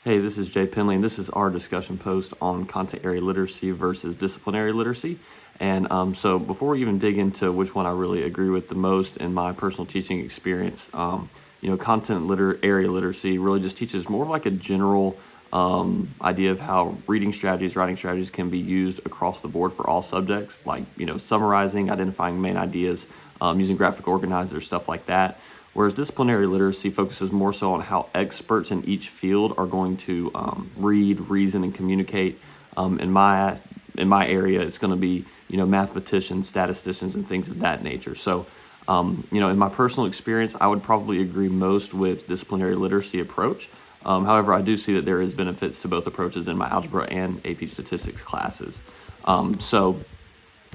Hey, this is Jay Penley, and this is our discussion post on content area literacy versus disciplinary literacy. And so before we even dig into which one I really agree with the most in my personal teaching experience, area literacy really just teaches more of like a general idea of how reading strategies, writing strategies can be used across the board for all subjects, like, summarizing, identifying main ideas, using graphic organizers, stuff like that. Whereas disciplinary literacy focuses more so on how experts in each field are going to read, reason, and communicate. In my area, it's going to be mathematicians, statisticians, and things of that nature. So, in my personal experience, I would probably agree most with disciplinary literacy approach. However, I do see that there is benefits to both approaches in my algebra and AP statistics classes. So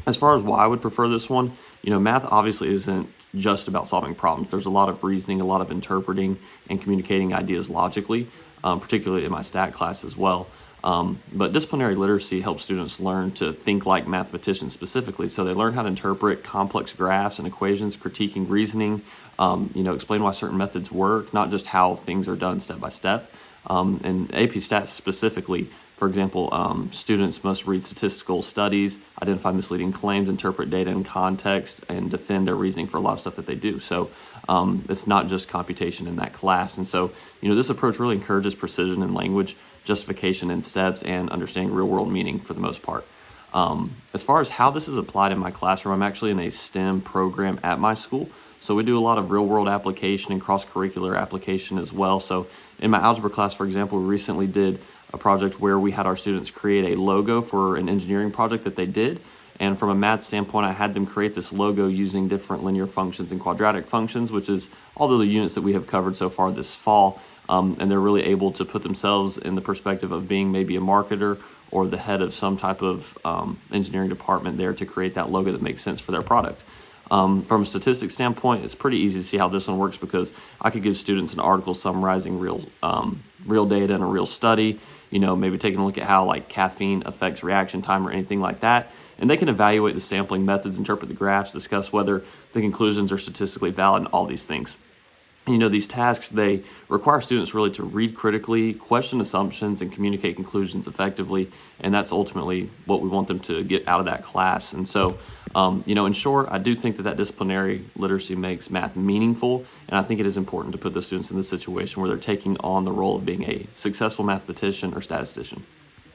as far as why I would prefer this one, math obviously isn't just about solving problems. There's a lot of reasoning, a lot of interpreting, and communicating ideas logically, particularly in my stat class as well. But disciplinary literacy helps students learn to think like mathematicians specifically. So they learn how to interpret complex graphs and equations, critiquing reasoning, explain why certain methods work, not just how things are done step by step. And AP Stats specifically, for example, students must read statistical studies, identify misleading claims, interpret data in context, and defend their reasoning for a lot of stuff that they do. So it's not just computation in that class. And so, this approach really encourages precision in language, justification in steps, and understanding real-world meaning for the most part. As far as how this is applied in my classroom, I'm actually in a STEM program at my school. So we do a lot of real-world application and cross-curricular application as well. So in my algebra class, for example, we recently did a project where we had our students create a logo for an engineering project that they did. And from a math standpoint, I had them create this logo using different linear functions and quadratic functions, which is all of the units that we have covered so far this fall. And they're really able to put themselves in the perspective of being maybe a marketer or the head of some type of engineering department there to create that logo that makes sense for their product. From a statistics standpoint, it's pretty easy to see how this one works because I could give students an article summarizing real data and a real study, maybe taking a look at how like caffeine affects reaction time or anything like that. And they can evaluate the sampling methods, interpret the graphs, discuss whether the conclusions are statistically valid, and all these things. These tasks, they require students really to read critically, question assumptions, and communicate conclusions effectively. And that's ultimately what we want them to get out of that class. And so, in short, I do think that disciplinary literacy makes math meaningful. And I think it is important to put those students in this situation where they're taking on the role of being a successful mathematician or statistician.